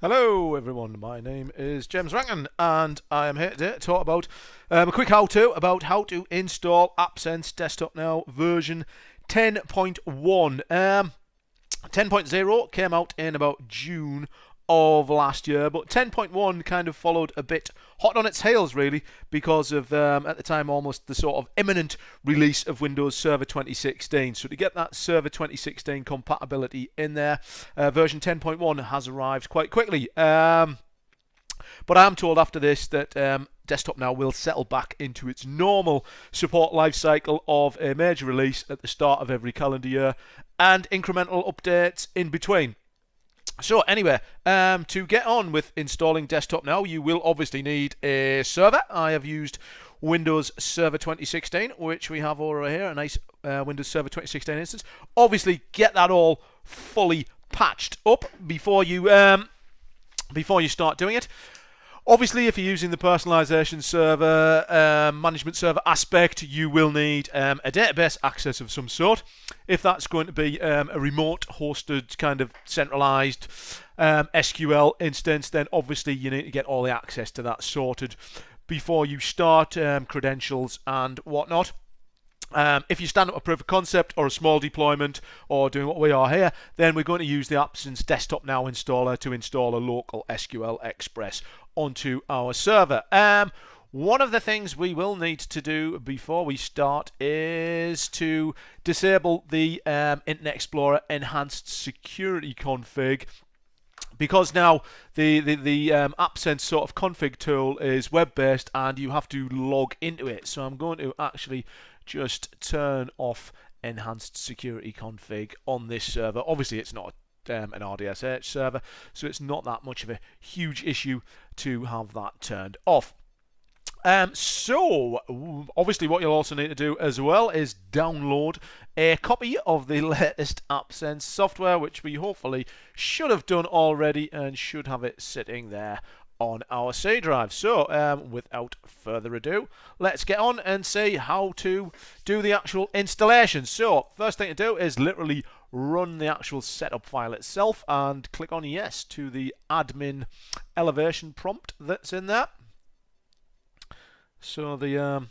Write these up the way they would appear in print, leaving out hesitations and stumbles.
Hello everyone, my name is James Rankin and I am here today to talk about a quick how-to about how to install AppSense DesktopNow version 10.1. 10.0 came out in about June of last year, but 10.1 kind of followed a bit hot on its heels really because of at the time almost the sort of imminent release of Windows Server 2016. So to get that Server 2016 compatibility in there, version 10.1 has arrived quite quickly. But I'm told after this that DesktopNow will settle back into its normal support lifecycle of a major release at the start of every calendar year and incremental updates in between. So anyway, to get on with installing DesktopNow, you will obviously need a server. I have used Windows Server 2016, which we have over here, a nice Windows Server 2016 instance. Obviously, get that all fully patched up before you start doing it. Obviously, if you're using the personalization server, management server aspect, you will need a database access of some sort. If that's going to be a remote hosted kind of centralized SQL instance, then obviously you need to get all the access to that sorted before you start credentials and whatnot. If you stand up a proof of concept or a small deployment or doing what we are here, then we're going to use the AppSense DesktopNow installer to install a local SQL Express onto our server. One of the things we will need to do before we start is to disable the Internet Explorer Enhanced Security config, because now the AppSense sort of config tool is web-based and you have to log into it. So I'm going to actually just turn off enhanced security config on this server. Obviously it's not an RDSH server, so it's not that much of a huge issue to have that turned off. So obviously what you'll also need to do as well is download a copy of the latest AppSense software, which we hopefully should have done already and should have it sitting there on our C drive. So without further ado, let's get on and see how to do the actual installation. So first thing to do is literally run the actual setup file itself and click on yes to the admin elevation prompt that's in there. So the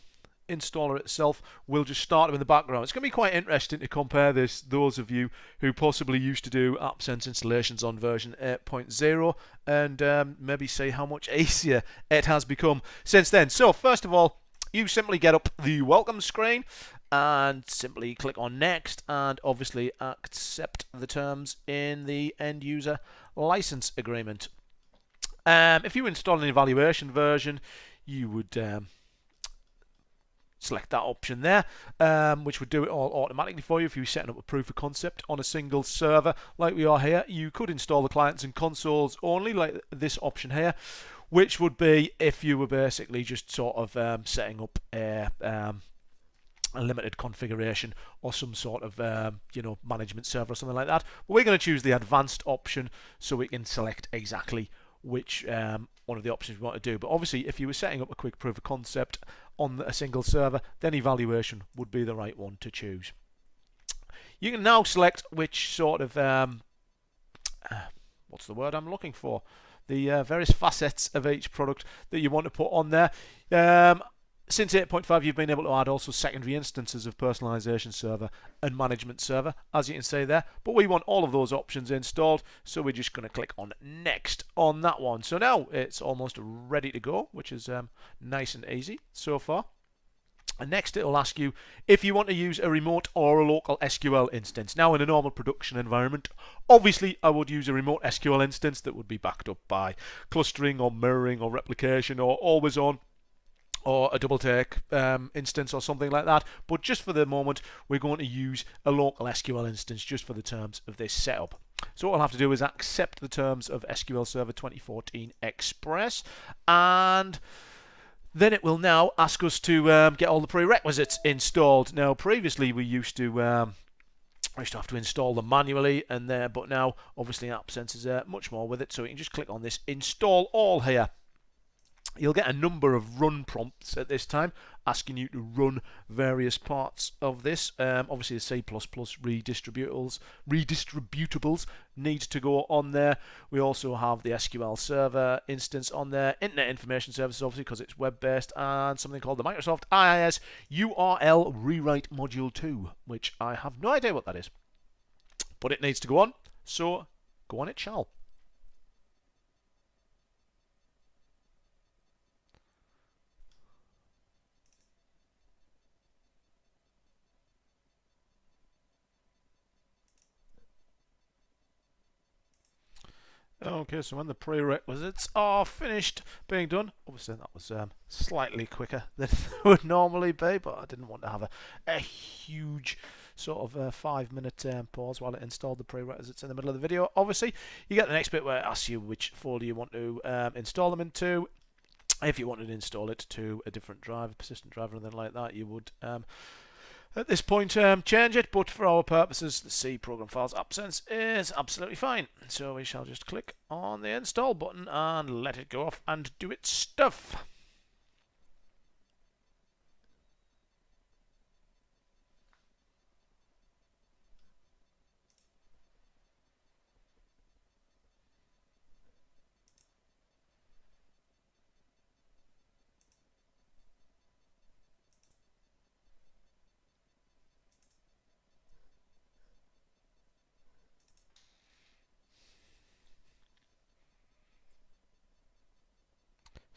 installer itself will just start in the background. It's going to be quite interesting to compare this, those of you who possibly used to do AppSense installations on version 8.0, and maybe see how much easier it has become since then. So first of all, you simply get up the welcome screen and simply click on next and obviously accept the terms in the end user license agreement. If you install an evaluation version, you would select that option there, which would do it all automatically for you. If you're setting up a proof of concept on a single server like we are here, you could install the clients and consoles only, like this option here, which would be if you were basically just sort of setting up a limited configuration or some sort of management server or something like that. But we're going to choose the advanced option so we can select exactly which one of the options we want to do. But obviously if you were setting up a quick proof of concept on a single server, then evaluation would be the right one to choose. You can now select which sort of what's the word I'm looking for, the various facets of each product that you want to put on there. Since 8.5, you've been able to add also secondary instances of personalization server and management server, as you can see there. But we want all of those options installed, so we're just going to click on next on that one. So now it's almost ready to go, which is nice and easy so far. And next it will ask you if you want to use a remote or a local SQL instance. Now in a normal production environment, obviously I would use a remote SQL instance that would be backed up by clustering or mirroring or replication or always on, or a double take instance or something like that. But just for the moment, we're going to use a local SQL instance just for the terms of this setup. So what we'll have to do is accept the terms of SQL Server 2014 Express, and then it will now ask us to get all the prerequisites installed. Now previously we used to have to install them manually, but now obviously AppSense is much more with it, so you can just click on this install all here. You'll get a number of run prompts at this time asking you to run various parts of this. Obviously the C++ redistributables need to go on there. We also have the SQL Server instance on there, Internet Information Services obviously because it's web based, and something called the Microsoft IIS URL Rewrite Module 2, which I have no idea what that is. But it needs to go on, so go on it shall. Okay, so when the prerequisites are finished being done, obviously that was slightly quicker than it would normally be, but I didn't want to have a huge sort of 5-minute pause while it installed the prerequisites in the middle of the video. Obviously, you get the next bit where it asks you which folder you want to install them into. If you wanted to install it to a different drive, a persistent drive or anything like that, you would at this point change it, but for our purposes the C program files AppSense is absolutely fine. So we shall just click on the install button and let it go off and do its stuff.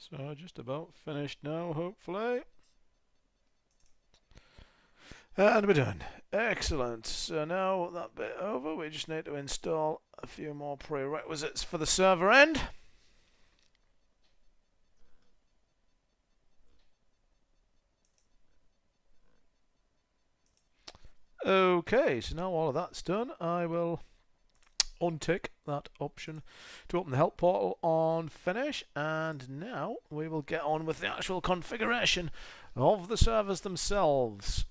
So just about finished now, hopefully. And we're done. Excellent. So now that bit over, we just need to install a few more prerequisites for the server end. Okay, so now all of that's done, I will untick that option to open the help portal on finish, and now we will get on with the actual configuration of the servers themselves.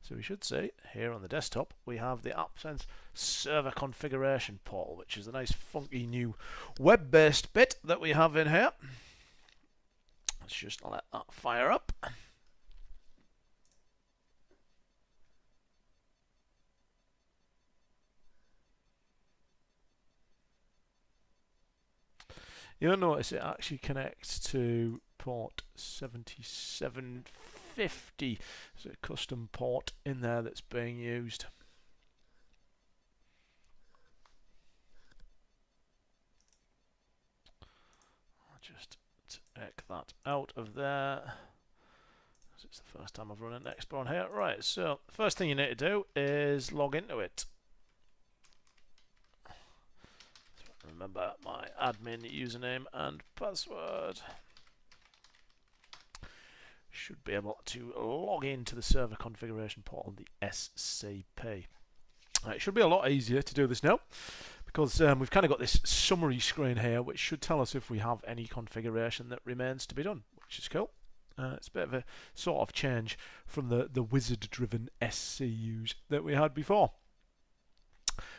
So we should see here on the desktop we have the AppSense server configuration portal, which is a nice funky new web-based bit that we have in here. Let's just let that fire up. You'll notice it actually connects to port 7750. There's a custom port in there that's being used. I'll just take that out of there. It's the first time I've run an Expo on here. Right, so the first thing you need to do is log into it. Remember my admin username and password. Should be able to log into the server configuration portal, the SCP. It should be a lot easier to do this now because we've kind of got this summary screen here which should tell us if we have any configuration that remains to be done, which is cool. It's a bit of a sort of change from the wizard-driven SCUs that we had before.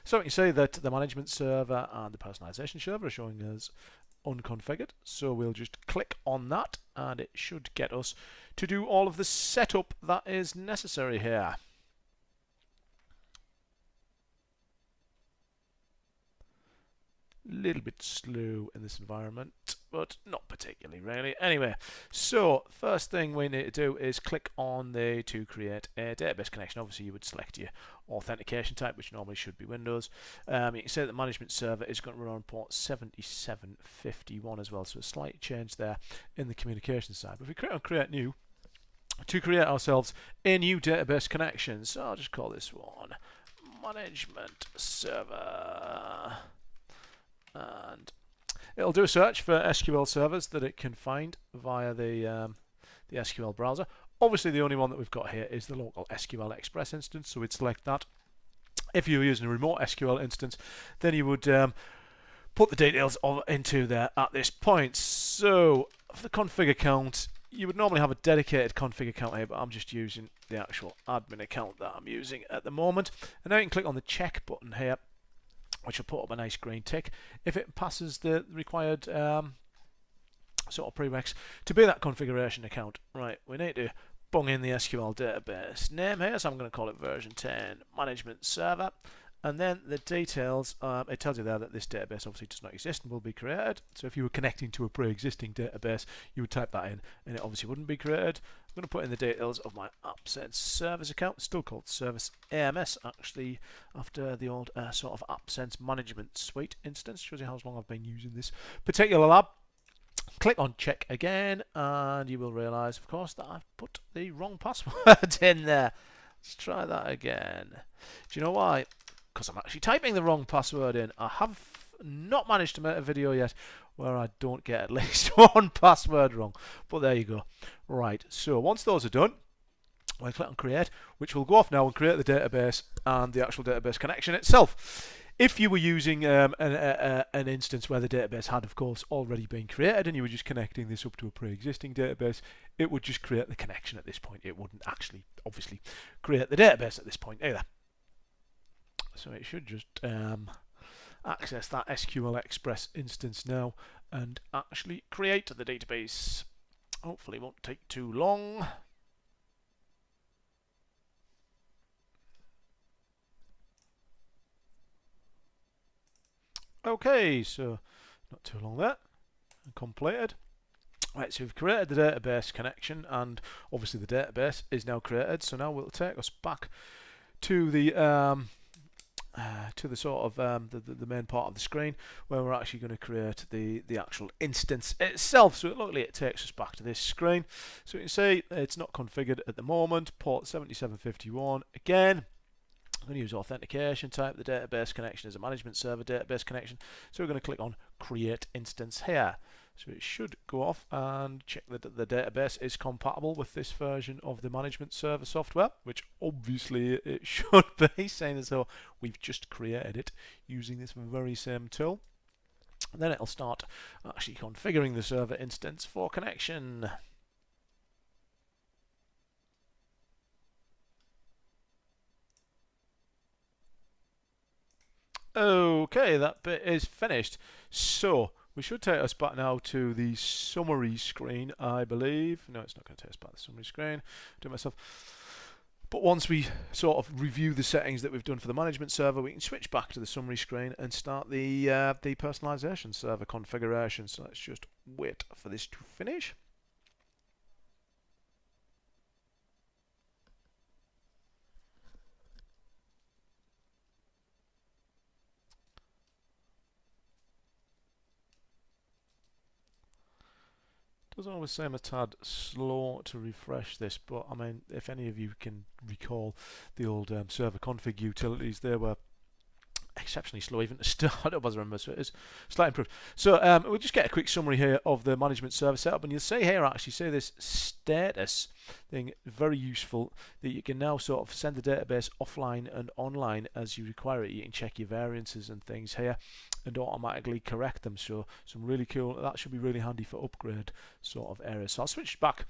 So you can see that the management server and the personalization server are showing as unconfigured. So we'll just click on that and it should get us to do all of the setup that is necessary here. Little bit slow in this environment, but not particularly really. Anyway, so first thing we need to do is click on the to create a database connection. Obviously you would select your authentication type, which normally should be Windows. You can see that the management server is going to run on port 7751 as well, so a slight change there in the communication side. But if we click on create new, to create ourselves a new database connection, so I'll just call this one management server. And it'll do a search for SQL servers that it can find via the SQL browser. Obviously the only one that we've got here is the local SQL Express instance, so we'd select that. If you were using a remote SQL instance, then you would put the details into there at this point. So for the config account, you would normally have a dedicated config account here, but I'm just using the actual admin account that I'm using at the moment. And now you can click on the check button here, which will put up a nice green tick. If it passes the required sort of prereqs to be that configuration account. Right, we need to bung in the SQL database name here, so I'm going to call it version 10 management server. And then the details, it tells you there that this database obviously does not exist and will be created. So if you were connecting to a pre-existing database, you would type that in and it obviously wouldn't be created. I'm going to put in the details of my AppSense service account, still called Service AMS, actually, after the old sort of AppSense management suite instance. Shows you how long I've been using this particular lab. Click on check again, and you will realize, of course, that I've put the wrong password in there. Let's try that again. Do you know why? Because I'm actually typing the wrong password in. I have not managed to make a video yet where I don't get at least one password wrong. But there you go. Right, so once those are done, we'll click on create, which will go off now and create the database and the actual database connection itself. If you were using an instance where the database had, of course, already been created and you were just connecting this up to a pre-existing database, it would just create the connection at this point. It wouldn't actually, obviously, create the database at this point either. So it should just access that SQL Express instance now and actually create the database. Hopefully it won't take too long. Okay, so not too long there. Completed. Right, so we've created the database connection and obviously the database is now created. So now we'll take us back to the sort of the main part of the screen where we're actually going to create the actual instance itself. So luckily it takes us back to this screen. So you can see it's not configured at the moment. Port 7751 again. I'm going to use authentication type. The database connection is a management server database connection. So we're going to click on create instance here. So it should go off and check that the database is compatible with this version of the management server software, which obviously it should be, saying as though we've just created it using this very same tool. And then it'll start actually configuring the server instance for connection. Okay, that bit is finished. So we should take us back now to the summary screen, I believe. No, it's not going to take us back to the summary screen. Do it myself. But once we sort of review the settings that we've done for the management server, we can switch back to the summary screen and start the personalization server configuration. So let's just wait for this to finish. Does always seem a tad slow to refresh this, but I mean, if any of you can recall the old server config utilities, they were exceptionally slow even to start up, as I remember, so it is slightly improved. So we'll just get a quick summary here of the management server setup, and you'll see here actually say this status thing, very useful, that you can now sort of send the database offline and online as you require it. You can check your variances and things here and automatically correct them. So some really cool, that should be really handy for upgrade sort of areas. So I'll switch back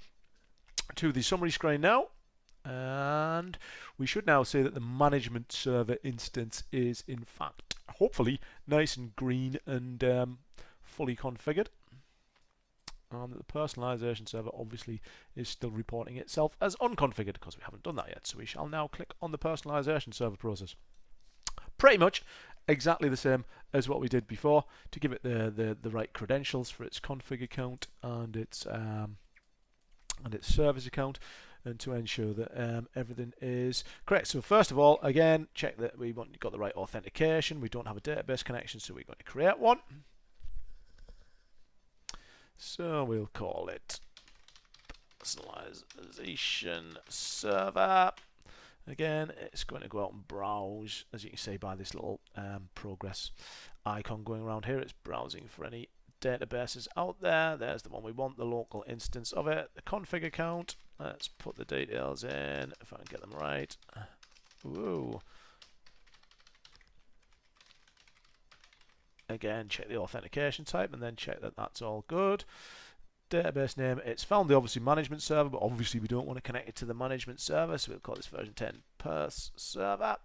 to the summary screen now. And we should now see that the management server instance is in fact hopefully nice and green and fully configured, and that the personalization server obviously is still reporting itself as unconfigured because we haven't done that yet. So we shall now click on the personalization server process. Pretty much exactly the same as what we did before, to give it the right credentials for its config account and its service account, and to ensure that everything is correct. So first of all, again, check that we got the right authentication. We don't have a database connection, so we're going to create one. So we'll call it personalization server. Again, it's going to go out and browse, as you can see by this little progress icon going around here. It's browsing for any databases out there. There's the one we want, the local instance of it, the config account. Let's put the details in if I can get them right. Ooh. Again, check the authentication type and then check that that's all good. Database name, it's found the obviously management server, but obviously we don't want to connect it to the management server, so we'll call this version 10 pers server.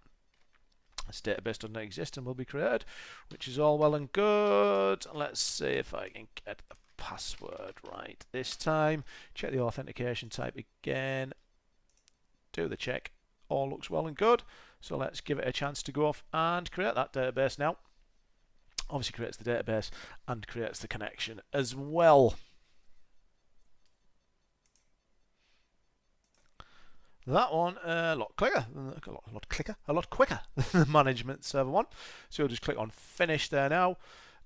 This database doesn't exist and will be created, which is all well and good. Let's see if I can get the password. Right, this time check the authentication type again, do the check, all looks well and good. So let's give it a chance to go off and create that database now. Obviously creates the database and creates the connection as well. That one a lot quicker than the management server one. So you'll just click on finish there now,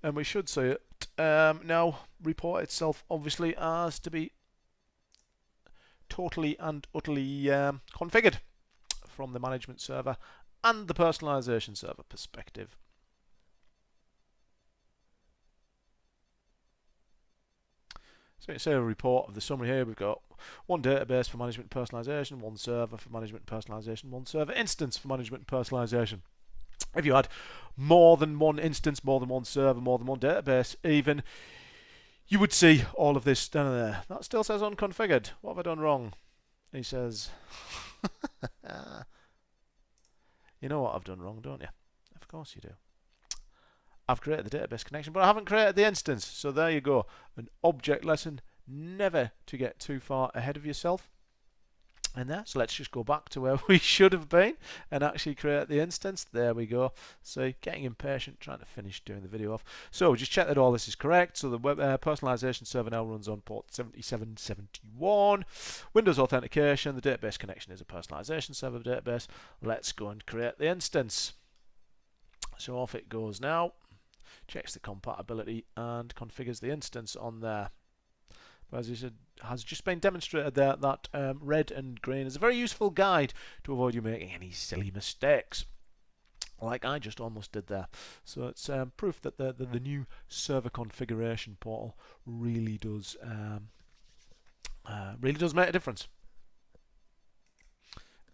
and we should see it now report itself obviously as to be totally and utterly configured from the management server and the personalization server perspective. So you see a report of the summary here. We've got one database for management and personalization, one server for management and personalization, one server instance for management and personalization. If you had more than one instance, more than one server, more than one database even, you would see all of this down there. That still says unconfigured. What have I done wrong? He says, you know what I've done wrong, don't you? Of course you do. I've created the database connection, but I haven't created the instance. So there you go. An object lesson, never to get too far ahead of yourself. And there, so let's just go back to where we should have been and actually create the instance. There we go. So getting impatient, trying to finish doing the video off. So just check that all this is correct. So the web personalization server now runs on port 7771. Windows authentication, the database connection is a personalization server database. Let's go and create the instance. So off it goes now. Checks the compatibility and configures the instance on there. But as I said, has just been demonstrated there that red and green is a very useful guide to avoid you making any silly mistakes, like I just almost did there. So it's proof that the new server configuration portal really does make a difference.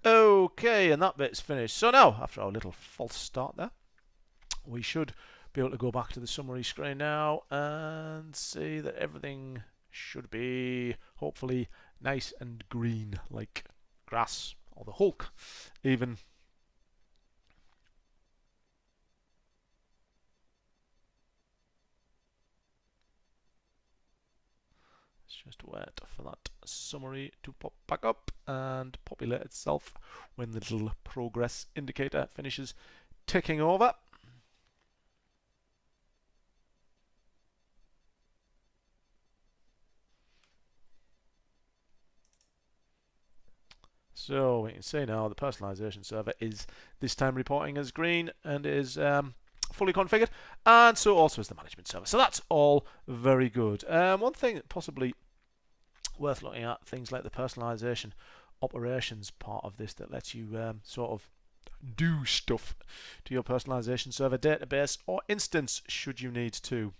Okay, and that bit's finished. So now, after our little false start there, we should be able to go back to the summary screen now and see that everything should be hopefully nice and green like grass or the Hulk even. Let's just wait for that summary to pop back up and populate itself when the little progress indicator finishes ticking over. So we can see now the personalization server is this time reporting as green and is fully configured, and so also is the management server. So that's all very good. One thing possibly worth looking at, things like the personalization operations part of this that lets you sort of do stuff to your personalization server database or instance should you need to.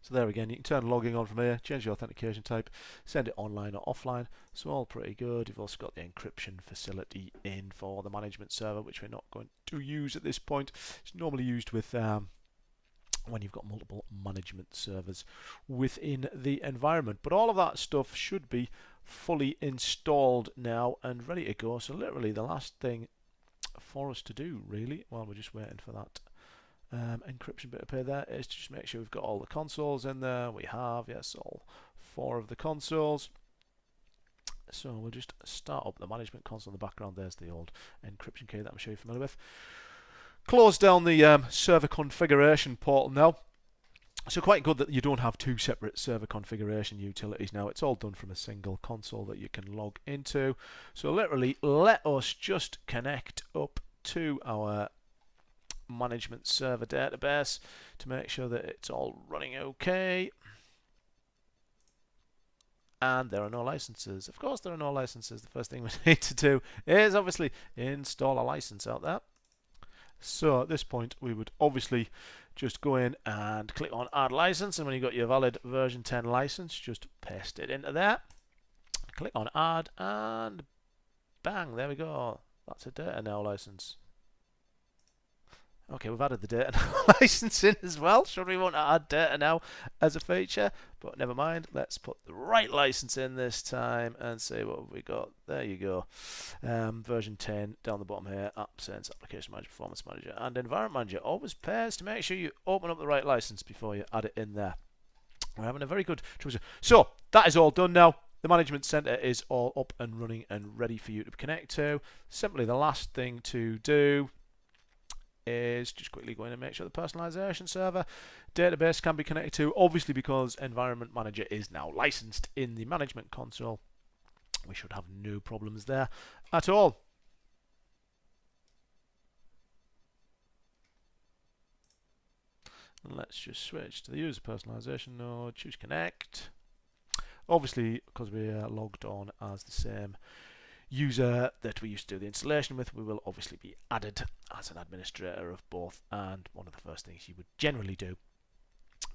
So there again, you can turn logging on from here, change the authentication type, send it online or offline. So all pretty good. You've also got the encryption facility in for the management server, which we're not going to use at this point. It's normally used with when you've got multiple management servers within the environment. But all of that stuff should be fully installed now and ready to go. So literally the last thing for us to do, really, while we're just waiting for that encryption bit up here there, is to just make sure we've got all the consoles in there. We have, yes, all 4 of the consoles. So we'll just start up the management console in the background. There's the old encryption key that I'm sure you're familiar with. Close down the server configuration portal now. So quite good that you don't have 2 separate server configuration utilities now. It's all done from a single console that you can log into. So literally, let us just connect up to our management server database to make sure that it's all running okay. And there are no licenses. Of course there are no licenses. The first thing we need to do is obviously install a license out there. So at this point we would obviously just go in and click on add license, and when you've got your valid version 10 license, just paste it into there, click on add, and bang, there we go. That's a data now license. Okay, we've added the data now license in as well. Should we want to add data now as a feature? But never mind. Let's put the right license in this time and see what we got. There you go. Version 10 down the bottom here. AppSense, Application Manager, Performance Manager, and Environment Manager. Always pairs to make sure you open up the right license before you add it in there. We're having a very good trouble. So that is all done now. The management center is all up and running and ready for you to connect to. Simply the last thing to do is just quickly going to make sure the personalization server database can be connected to, obviously because Environment Manager is now licensed in the management console. We should have no problems there at all. And let's just switch to the user personalization node, choose connect. Obviously, because we're logged on as the same user that we used to do the installation with, we will obviously be added as an administrator of both, and one of the first things you would generally do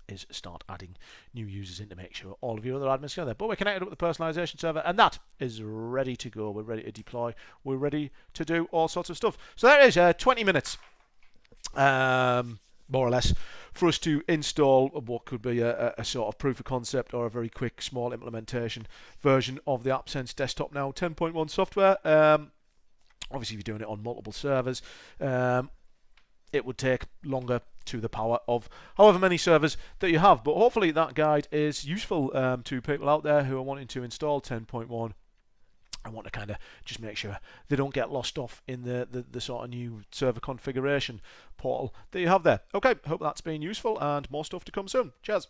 is start adding new users in to make sure all of your other admins go there. But we're connected up with the personalization server, and that is ready to go. We're ready to deploy. We're ready to do all sorts of stuff. So there it is, 20 minutes. More or less, for us to install what could be a sort of proof of concept or a very quick small implementation version of the AppSense DesktopNow 10.1 software. Obviously, if you're doing it on multiple servers, it would take longer to the power of however many servers that you have. But hopefully that guide is useful to people out there who are wanting to install 10.1. I want to kind of just make sure they don't get lost off in the sort of new server configuration portal that you have there. Okay, hope that's been useful, and more stuff to come soon. Cheers.